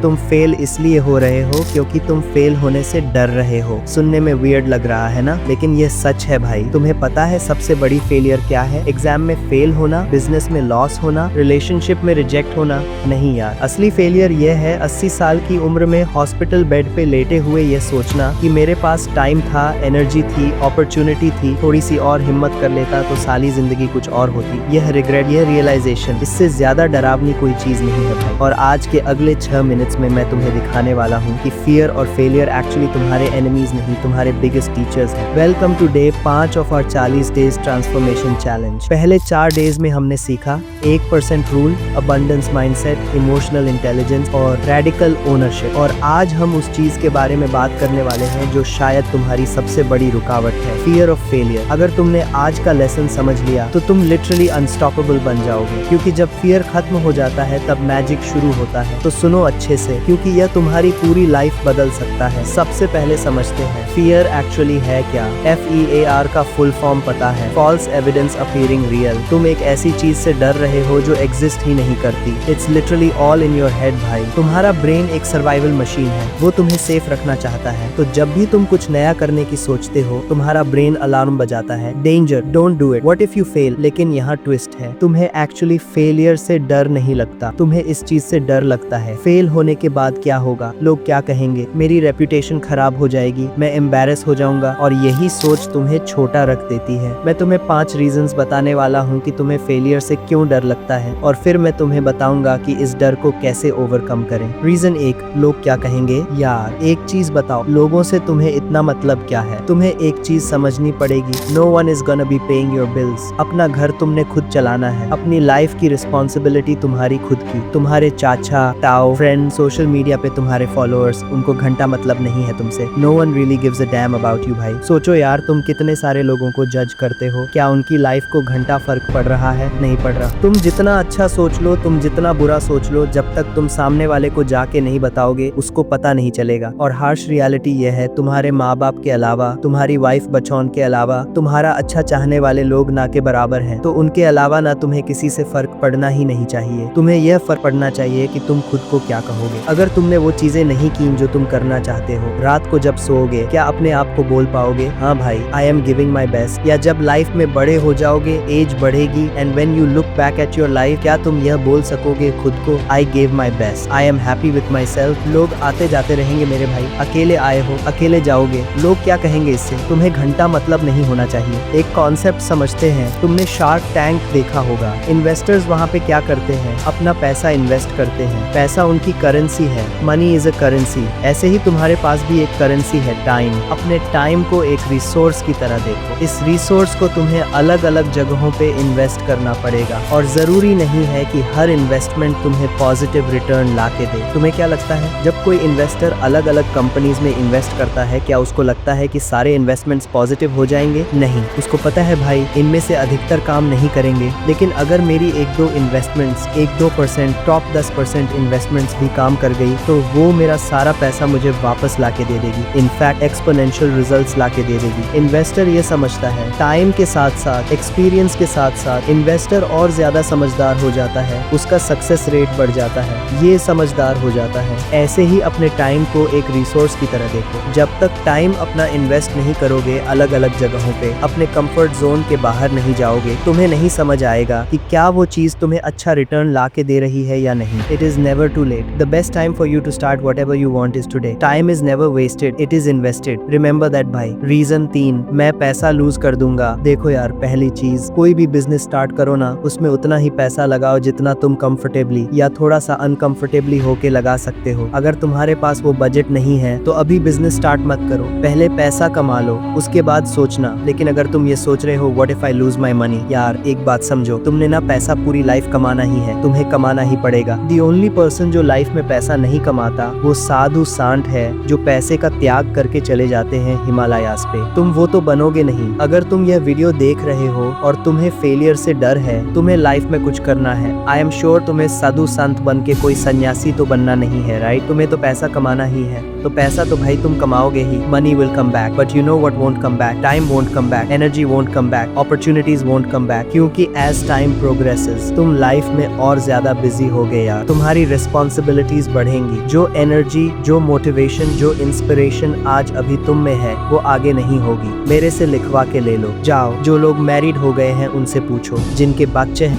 तुम फेल इसलिए हो रहे हो क्योंकि तुम फेल होने से डर रहे हो। सुनने में वियर्ड लग रहा है ना, लेकिन ये सच है भाई। तुम्हें पता है सबसे बड़ी फेलियर क्या है? एग्जाम में फेल होना, बिजनेस में लॉस होना, रिलेशनशिप में रिजेक्ट होना? नहीं यार, असली फेलियर ये है 80 साल की उम्र में हॉस्पिटल बेड पे लेटे हुए ये सोचना कि मेरे पास टाइम था, एनर्जी थी, अपॉर्चुनिटी थी, थोड़ी सी और हिम्मत कर लेता तो साली जिंदगी कुछ और होती। यह रिग्रेट, यह रियलाइजेशन, इससे ज्यादा डरावनी कोई चीज नहीं है भाई। और आज के अगले 6 मिनट्स में मैं तुम्हें दिखाने वाला हूँ कि फियर और फेलियर एक्चुअली तुम्हारे एनिमीज नहीं, तुम्हारे बिगेस्ट टीचर्स हैं। Welcome to day 5 of our 40 days transformation challenge. पहले 4 डेज में हमने सीखा 1% rule, abundance mindset, emotional intelligence और रेडिकल ओनरशिप। और आज हम उस चीज के बारे में बात करने वाले हैं जो शायद तुम्हारी सबसे बड़ी रुकावट है, फियर ऑफ फेलियर। अगर तुमने आज का लेसन समझ लिया तो तुम लिटरली अनस्टॉपेबल बन जाओगे, क्योंकि जब फियर खत्म हो जाता है तब मैजिक शुरू होता है। तो सुनो अच्छे से, क्योंकि यह तुम्हारी पूरी लाइफ बदल सकता है। सबसे पहले समझते हैं फियर एक्चुअली है क्या। FEAR का फुल फॉर्म पता है? False evidence appearing real. तुम एक ऐसी चीज से डर रहे हो जो एग्जिस्ट ही नहीं करती। It's literally all in your head भाई। तुम्हारा ब्रेन एक सर्वाइवल मशीन है, वो तुम्हें सेफ रखना चाहता है। तो जब भी तुम कुछ नया करने की सोचते हो, तुम्हारा ब्रेन अलार्म बजाता है, danger, don't do it, what if you fail. लेकिन यहाँ ट्विस्ट है, तुम्हें एक्चुअली फेलियर से डर नहीं लगता, तुम्हें इस चीज से डर लगता है फेल होने के बाद क्या होगा, लोग क्या कहेंगे, मेरी रेपुटेशन खराब हो जाएगी, मैं एम्बैरेस हो जाऊंगा। और यही सोच तुम्हें छोटा रख देती है। मैं तुम्हें 5 रीजंस बताने वाला हूँ कि तुम्हें फेलियर से क्यों डर लगता है, और फिर मैं तुम्हें बताऊंगा कि इस डर को कैसे ओवरकम करें। रीजन 1, लोग क्या कहेंगे। यार एक चीज बताओ, लोगों से तुम्हें इतना मतलब क्या है? तुम्हें एक चीज समझनी पड़ेगी, no one is gonna be paying your bills. अपना घर तुमने खुद चलाना है, अपनी लाइफ की रिस्पॉन्सिबिलिटी तुम्हारी खुद की। तुम्हारे चाचा, ताऊ, फ्रेंड, सोशल मीडिया पे तुम्हारे फॉलोअर्स, उनको घंटा मतलब नहीं है तुमसे। No one really gives a damn about you भाई। सोचो यार, तुम कितने सारे लोगों को जज करते हो, क्या उनकी लाइफ को घंटा फर्क पड़ रहा है? नहीं पड़ रहा। तुम जितना अच्छा सोच लो, तुम जितना बुरा सोच लो, जब तक तुम सामने वाले को जाके नहीं बताओगे उसको पता नहीं चलेगा। और हार्श रियलिटी यह है, तुम्हारे माँ बाप के अलावा, तुम्हारी वाइफ बचौन के अलावा, तुम्हारा अच्छा चाहने वाले लोग ना के बराबर हैं। तो उनके अलावा ना तुम्हें किसी से फर्क पड़ना ही नहीं चाहिए। तुम्हें यह फर्क पड़ना चाहिए कि तुम खुद को क्या कहोगे। अगर तुमने वो चीजें नहीं की जो तुम करना चाहते हो, रात को जब सोओगे क्या अपने आप को बोल पाओगे, हाँ भाई I am giving my best? या जब लाइफ में बड़े हो जाओगे, एज बढ़ेगी, and when you look back at your life, क्या तुम यह बोल सकोगे खुद को, I gave my best, I am happy with my self? लोग आते जाते रहेंगे मेरे भाई, अकेले आए हो अकेले जाओगे, लोग क्या कहेंगे इससे? तुम्हें घंटा मतलब नहीं होना चाहिए। एक कॉन्सेप्ट समझते हैं, तुमने शार्क टैंक देखा होगा। इन्वेस्टर्स वहाँ पे क्या करते हैं, अपना पैसा इन्वेस्ट करते हैं। पैसा उनकी करेंसी है, मनी इज अ करेंसी। ऐसे ही तुम्हारे पास भी एक करेंसी है, टाइम। अपने टाइम को एक रिसोर्स की तरह देखो। इस रिसोर्स को तुम्हें अलग अलग जगहों पे इन्वेस्ट करना पड़ेगा, और जरूरी नहीं है कि हर इन्वेस्टमेंट तुम्हें पॉजिटिव रिटर्न ला के दे। तुम्हें क्या लगता है, जब कोई इन्वेस्टर अलग अलग कंपनीज में इन्वेस्ट करता है, क्या उसको लगता है कि सारे इन्वेस्टमेंट्स पॉजिटिव हो जाएंगे? नहीं, उसको पता है भाई इनमें से अधिकतर काम नहीं करेंगे। लेकिन अगर मेरी 1-2 इन्वेस्टमेंट्स, 1-2% टॉप 10% इन्वेस्टमेंट्स भी काम कर गई, तो वो मेरा सारा पैसा मुझे वापस ला के दे देगी। इनफैक्ट एक्सपोनेंशियल रिजल्ट्स ला के दे देगी। इन्वेस्टर ये समझता है, टाइम के साथ साथ, एक्सपीरियंस के साथ साथ इन्वेस्टर और ज्यादा समझदार हो जाता है, उसका सक्सेस रेट बढ़ जाता है, ये समझदार हो जाता है। ऐसे ही अपने टाइम को एक रिसोर्स की तरह देखो। जब तक टाइम अपना इन्वेस्ट नहीं करोगे अलग अलग जगहों पे, अपने कंफर्ट जोन के बाहर नहीं जाओगे, तुम्हें नहीं समझ आएगा कि क्या वो चीज तुम्हें अच्छा रिटर्न ला के दे रही है या नहीं। It is never too late. The best time for you to start whatever you want is today. Time is never wasted, it is invested. Remember that भाई। रीजन 3, मैं पैसा लूज कर दूंगा। देखो यार, पहली चीज, कोई भी बिजनेस स्टार्ट करो ना, उसमें उतना ही पैसा लगाओ जितना तुम कंफर्टेबली या थोड़ा सा अनकंफर्टेबली होके लगा सकते हो। अगर तुम्हारे पास वो बजट नहीं है तो अभी बिजनेस स्टार्ट मत करो, पहले पैसा कमा लो, उसके बाद सोचना। लेकिन अगर तुम ये सोच रहे हो what if I lose my money, यार एक बात समझो, तुमने ना पैसा पूरी लाइफ कमाना ही है, तुम्हें कमाना ही पड़ेगा। दी ओनली पर्सन जो लाइफ में पैसा नहीं कमाता वो साधु सांड है, जो पैसे का त्याग करके चले जाते हैं हिमालयास पे। तुम वो तो बनोगे नहीं। अगर तुम यह वीडियो देख रहे हो और तुम्हें फेलियर से डर है, तुम्हें लाइफ में कुछ करना है, आई एम श्योर तुम्हें साधु संत बन के कोई सन्यासी तो बनना नहीं है, राइट? तुम्हें तो पैसा कमाना ही है, तो पैसा तो भाई तुम कमाओगे ही। Money will come back, but you know what won't come back, time won't come back, energy won't come back, opportunities won't come back. क्योंकि एज टाइम प्रोग्रेसेस तुम लाइफ में और ज्यादा बिजी हो गए यार, तुम्हारी रिस्पॉन्सिबिलिटी अपॉर्चुनिटीज बढ़ेंगी। जो एनर्जी, जो मोटिवेशन, जो इंस्पिरेशन आज अभी तुम में है वो आगे नहीं होगी। मेरे से लिखवा के ले लो। जाओ, जो लोग मैरिड हो गए हैं उनसे पूछो, जिनके बच्चे हैं।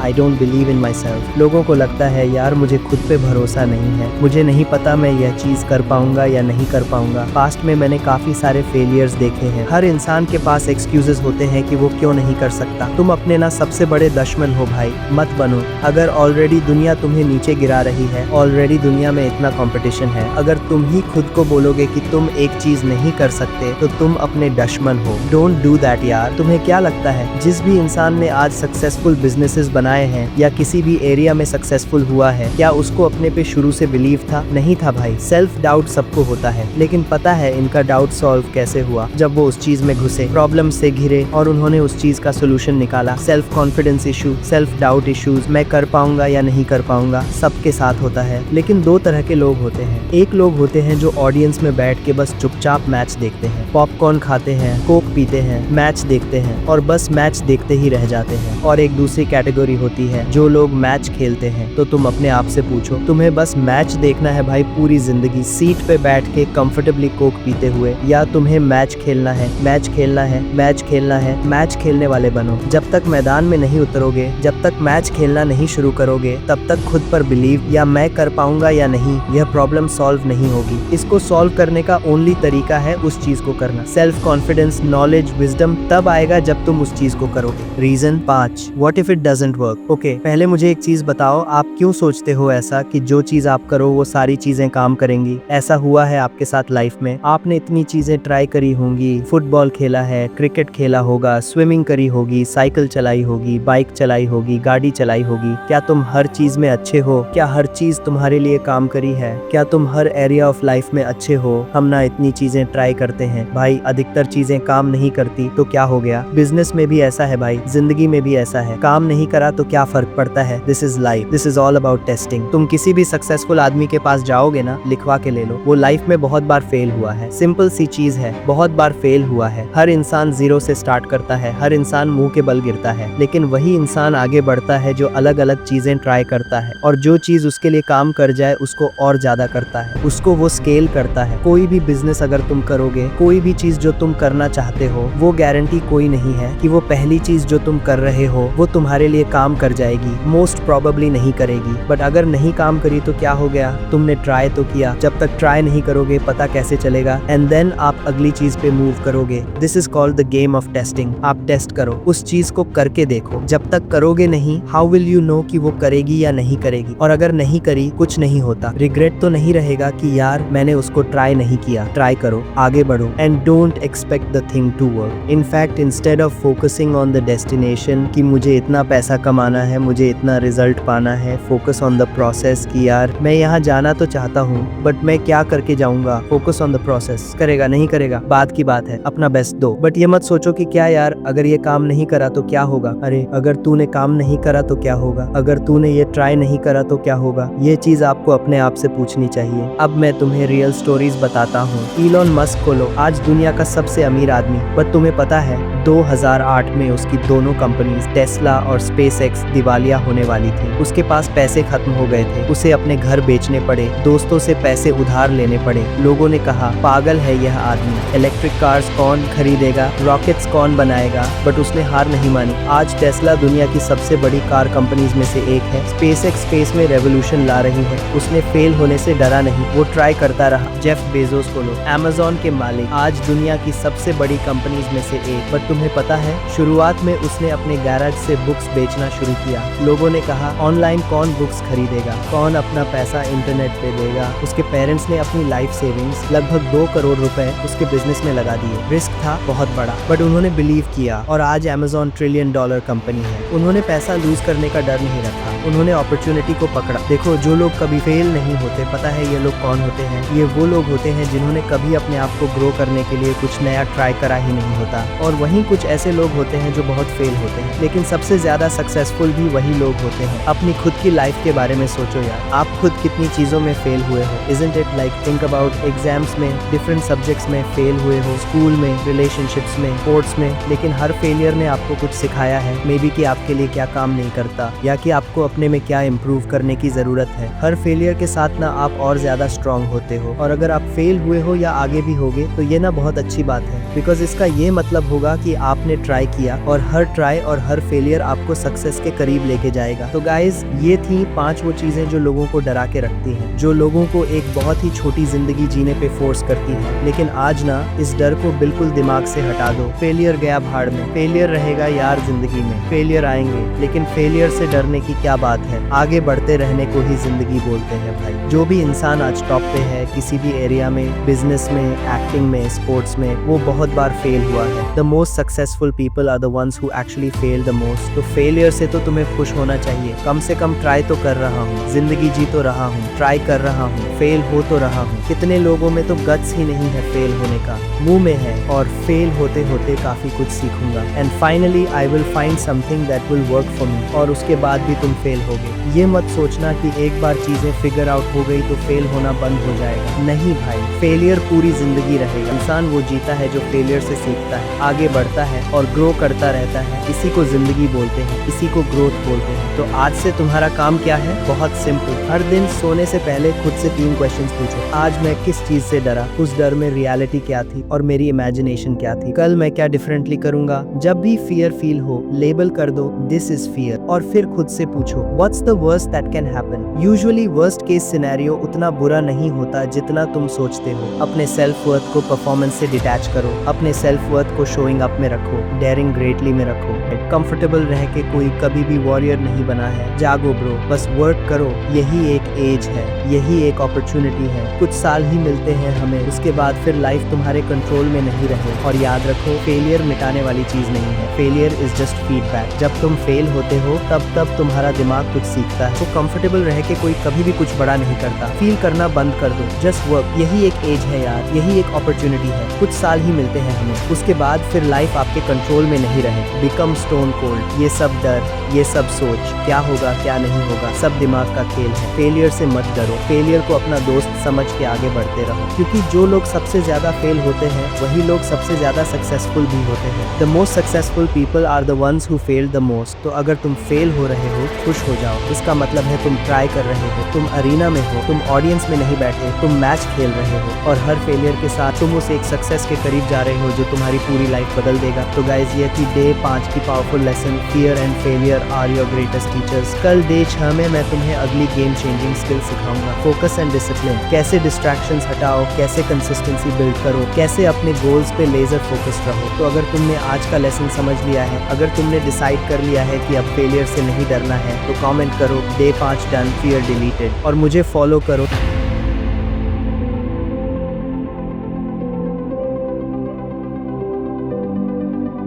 I don't believe in my self. लोगों को लगता है यार मुझे खुद पे भरोसा नहीं है, मुझे नहीं पता मैं यह चीज कर पाऊंगा या नहीं कर पाऊंगा। पास्ट में मैंने काफी सारे फेलियर्स देखे हैं। हर इंसान के पास एक्सक्यूजेस होते हैं कि वो क्यों नहीं कर सकता। तुम अपने ना सबसे बड़े दुश्मन हो भाई, मत बनो। अगर ऑलरेडी दुनिया तुम्हें नीचे गिरा रही है, ऑलरेडी दुनिया में इतना कंपटीशन है, अगर तुम ही खुद को बोलोगे कि तुम एक चीज नहीं कर सकते तो तुम अपने दुश्मन हो। डोंट डू दैट यार। तुम्हें क्या लगता है जिस भी इंसान ने आज सक्सेसफुल बिजनेसेस बनाए हैं या किसी भी एरिया में सक्सेसफुल हुआ है, क्या उसको अपने पे शुरू से बिलीव था? नहीं था भाई। सेल्फ डाउट सबको होता है, लेकिन पता है इनका डाउट सॉल्व कैसे हुआ? जब वो उस चीज में घुसे, प्रॉब्लम से घिरे और उन्होंने उस चीज का सोल्यूशन निकाला। Self confidence issue, self doubt issues, मैं कर पाऊंगा या नहीं कर पाऊंगा, सबके साथ होता है। लेकिन दो तरह के लोग होते हैं। एक लोग होते हैं जो ऑडियंस में बैठ के बस चुपचाप मैच देखते हैं, पॉपकॉर्न खाते हैं, कोक पीते हैं, मैच देखते हैं और बस मैच देखते ही रह जाते हैं। और एक दूसरी कैटेगरी होती है जो लोग मैच खेलते हैं। तो तुम अपने आप से पूछो, तुम्हें बस मैच देखना है भाई पूरी जिंदगी, सीट पे बैठ के कंफर्टेबली कोक पीते हुए, या तुम्हें मैच खेलना है? मैच खेलना है, मैच खेलना है। मैच खेलने वाले बनो। जब तक मैदान में नहीं उतरोगे, जब तक मैच खेलना नहीं शुरू करोगे, तब तक खुद पर बिलीव या मैं कर पाऊंगा या नहीं, यह प्रॉब्लम सॉल्व नहीं होगी। इसको सॉल्व करने का ओनली तरीका है उस चीज को करना। सेल्फ कॉन्फिडेंस, नॉलेज, विजडम तब आएगा जब तुम उस चीज को करोगे। Reason 5, what if it doesn't work? Okay, पहले मुझे एक चीज बताओ, आप क्यों सोचते हो ऐसा कि जो चीज आप करो वो सारी चीजें काम करेंगी? ऐसा हुआ है आपके साथ लाइफ में? आपने इतनी चीजें ट्राई करी होंगी, फुटबॉल खेला है, क्रिकेट खेला होगा, स्विमिंग करी होगी, साइकिल चलाई होगी, बाइक चलाई होगी, गाड़ी चलाई होगी। क्या तुम हर चीज में अच्छे हो? क्या हर चीज तुम्हारे लिए काम करी है? क्या तुम हर एरिया ऑफ लाइफ में अच्छे हो? हम ना इतनी चीजें ट्राई करते हैं भाई, अधिकतर चीजें काम नहीं करती तो क्या हो गया? बिजनेस में भी ऐसा है भाई, जिंदगी में भी ऐसा है। काम नहीं करा तो क्या फर्क पड़ता है? This is life, this is all about testing. तुम किसी भी सक्सेसफुल आदमी के पास जाओगे ना, लिखवा के ले लो, वो लाइफ में बहुत बार फेल हुआ है। सिंपल सी चीज है, बहुत बार फेल हुआ है। हर इंसान जीरो से स्टार्ट करता है, हर इंसान मुंह के बल गिरता है, लेकिन वही इंसान आगे बढ़ता है जो अलग अलग चीजें ट्राई करता है और जो चीज उसके लिए काम कर जाए उसको और ज्यादा करता है, उसको वो स्केल करता है। कोई भी बिजनेस अगर तुम करोगे, कोई भी चीज जो तुम करना चाहते हो, वो गारंटी कोई नहीं है कि वो पहली चीज जो तुम कर रहे हो वो तुम्हारे लिए काम कर जाएगी। मोस्ट प्रोबेबली नहीं करेगी, बट अगर नहीं काम करी तो क्या हो गया? तुमने ट्राई तो किया। जब तक ट्राई नहीं करोगे पता कैसे चलेगा? एंड देन आप अगली चीज पे मूव करोगे। This is called the game of testing. आप टेस्ट करो, उस चीज को करके देखो। जब तक करोगे नहीं, हाउ विल यू नो कि वो करेगी या नहीं करेगी? और अगर नहीं करी, कुछ नहीं होता। रिग्रेट तो नहीं रहेगा कि यार मैंने उसको ट्राई नहीं किया। ट्राई करो, आगे बढ़ो and don't expect the thing to work. In fact instead of focusing on the destination कि मुझे इतना पैसा कमाना है, मुझे इतना रिजल्ट पाना है, फोकस ऑन द प्रोसेस कि यार मैं यहाँ जाना तो चाहता हूँ बट मैं क्या करके जाऊंगा। Focus on the process. करेगा नहीं करेगा बात की बात है, अपना बेस्ट दो, बट ये मत सोचो कि क्या यार अगर ये काम नहीं करा तो क्या होगा। अरे अगर तूने काम नहीं करा तो क्या होगा? अगर तूने ये ट्राई नहीं करा तो क्या होगा? ये चीज आपको अपने आप से पूछनी चाहिए। अब मैं तुम्हें रियल स्टोरीज बताता हूँ। इलॉन मस्क को लो, आज दुनिया का सबसे अमीर आदमी, बट तुम्हें पता है 2008 में उसकी दोनों कंपनीज टेस्ला और स्पेसएक्स दिवालिया होने वाली थी। उसके पास पैसे खत्म हो गए थे, उसे अपने घर बेचने पड़े, दोस्तों से पैसे उधार लेने पड़े। लोगों ने कहा पागल है यह आदमी, इलेक्ट्रिक कार्स कौन खरीदेगा, रॉकेट्स कौन बनाएगा, बट उसने हार नहीं मानी। आज टेस्ला दुनिया की सबसे बड़ी कार कंपनीज में से एक है। स्पेसएक्स स्पेस में रेवोल्यूशन ला रही है। उसने फेल होने से डरा नहीं, वो ट्राई करता रहा। जेफ बेजोस को लो, अमेज़न के मालिक, आज दुनिया की सबसे बड़ी कंपनीज में से एक। बट तुम्हें पता है शुरुआत में उसने अपने गैराज से बुक्स बेचना शुरू किया। लोगों ने कहा ऑनलाइन कौन बुक्स खरीदेगा, कौन अपना पैसा इंटरनेट पे देगा। उसके पेरेंट्स ने अपनी लाइफ सेविंग्स लगभग 2 करोड़ रुपए उसके बिजनेस में लगा दिए। रिस्क था बहुत बड़ा, बट उन्होंने बिलीव किया और आज अमेज़न $1 ट्रिलियन कंपनी है। उन्होंने पैसा लूज करने का डर नहीं रखा, उन्होंने अपॉर्चुनिटी को पकड़ा। देखो जो लोग कभी फेल नहीं होते, पता है ये लोग कौन होते हैं? ये वो लोग होते हैं जिन्होंने कभी अपने आप को ग्रो करने के लिए कुछ नया ट्राई करा ही नहीं होता। और वहीं कुछ ऐसे लोग होते हैं जो बहुत फेल होते हैं, लेकिन सबसे ज्यादा सक्सेसफुल भी वही लोग होते हैं। अपनी खुद की लाइफ के बारे में सोचो यार, आप खुद कितनी चीजों में फेल हुए हो। Isn't it like? Think about exams में, डिफरेंट सब्जेक्ट्स में फेल हुए हो, स्कूल में, रिलेशनशिप्स में, स्पोर्ट्स में, लेकिन हर फेलियर ने आपको कुछ सिखाया है। मे बी कि आपके लिए क्या काम नहीं करता या कि आपको अपने में क्या इम्प्रूव करने की जरूरत है। हर फेलियर के साथ ना आप और ज्यादा स्ट्रांग होते हो, और अगर आप फेल हुए हो या आगे भी होगे तो ये ना बहुत अच्छी बात है, बिकॉज इसका ये मतलब होगा कि आपने ट्राई किया, और हर ट्राई और हर फेलियर आपको सक्सेस के करीब लेके जाएगा। तो गाइज, ये थी 5 वो चीजें जो लोगों को डरा के रखती हैं, जो लोगों को एक बहुत ही छोटी जिंदगी जीने पे फोर्स करती है। लेकिन आज ना इस डर को बिल्कुल दिमाग से हटा दो। फेलियर गया भाड़ में, फेलियर रहेगा यार जिंदगी में, फेलियर आएंगे, लेकिन फेलियर से डरने की क्या बात है। आगे बढ़ते रहने को ही जिंदगी बोलते हैं भाई। जो भी इंसान आज टॉप पे है किसी भी एरिया में, बिजनेस में, एक्टिंग में, स्पोर्ट्स में, वो बहुत बार फेल हुआ है। The most successful people are the ones who actually fail the most. तो फेलियर से तो तुम्हें खुश होना चाहिए, कम से कम ट्राई तो कर रहा हूँ, जिंदगी जी तो रहा हूँ, ट्राई कर रहा हूँ, फेल हो तो रहा हूँ। कितने लोगों में तो गट्स ही नहीं है फेल होने का, मुंह में है, और फेल होते होते काफी कुछ सीखूंगा, and finally I will find something that will work for me. और उसके बाद भी तुम फेल होगे। ये मत सोचना कि एक बार चीजें फिगर आउट हो गई तो फेल होना बंद हो जाएगा। नहीं भाई, फेलियर पूरी जिंदगी रहेगा। इंसान वो जीता है जो फेलियर से सीखता है, आगे बढ़ता है और ग्रो करता रहता है। इसी को जिंदगी बोलते हैं, इसी को ग्रोथ बोलते हैं। तो आज से तुम्हारा काम क्या है? बहुत सिंपल। हर दिन सोने से पहले खुद से 3 क्वेश्चंस पूछो। आज मैं किस चीज से डरा, उस डर में रियलिटी क्या थी और मेरी इमेजिनेशन क्या थी। कल मैं क्या डिफरेंटली करूंगा। जब भी फियर फील हो, लेबल कर दो दिस इज फियर, और फिर खुद से पूछो what's the worst that can happen. Usually worst case scenario उतना बुरा नहीं होता जितना तुम सोचते हो। अपने सेल्फ वर्थ को परफॉर्मेंस से डिटैच करो, अपने सेल्फ वर्थ को शोइंग अप में रखो, डेयरिंग ग्रेटली में रखो। कंफर्टेबल रह के कोई कभी भी वॉरियर नहीं बना है। जागो ब्रो, बस वर्क करो। यही एक एज है, यही एक अपॉर्चुनिटी है। कुछ साल ही मिलते हैं हमें, उसके बाद फिर लाइफ तुम्हारे कंट्रोल में नहीं रहे। और याद रखो, फेलियर मिटाने वाली चीज नहीं है, फेलियर इज जस्ट फीडबैक। जब तुम फेल होते हो तब तुम्हारा दिमाग कुछ सीखता है। तो कंफर्टेबल रह के कोई कभी भी कुछ बड़ा नहीं करता। फील करना बंद कर दो, जस्ट वर्क। यही एक एज है यार, यही एक अपॉर्चुनिटी है। कुछ साल ही मिलते हैं हमें, उसके बाद फिर लाइफ आपके कंट्रोल में नहीं रहे। Become stone cold. ये सब डर, ये सब सोच, क्या होगा क्या नहीं होगा, सब दिमाग का खेल है। फेलियर से मत डरो, फेलियर को अपना दोस्त समझ के आगे बढ़ते रहो, क्योंकि जो लोग सबसे ज्यादा फेल होते हैं वही लोग सबसे ज्यादा सक्सेसफुल भी होते हैं। The most successful people are the ones who fail the most. तो अगर तुम फेल हो रहे हो, खुश हो जाओ। इसका मतलब है तुम ट्राई कर रहे हो, तुम अरीना में हो, तुम ऑडियंस में नहीं बैठे, तुम मैच खेल रहे हो, और हर फेलियर के साथ तुम उस एक सक्सेस के करीब जा रहे हो जो तुम्हारी पूरी लाइफ बदल देगा। तो गाइज, ये थी डे 5 की powerful lesson, fear and failure are your greatest teachers. कल डे 6 में मैं तुम्हें अगली गेम चेंजिंग स्किल सिखाऊंगा। फोकस एंड डिसिप्लिन, कैसे डिस्ट्रैक्शंस हटाओ, कैसे कंसिस्टेंसी बिल्ड करो, कैसे अपने गोल्स पे लेजर फोकस्ड रहो। तो अगर तुमने आज का लेसन समझ लिया है, अगर तुमने डिसाइड कर लिया है कि अब फेलियर से नहीं डरना है, तो कमेंट करो डे 5 डन, फियर डिलीटेड, और मुझे फॉलो करो।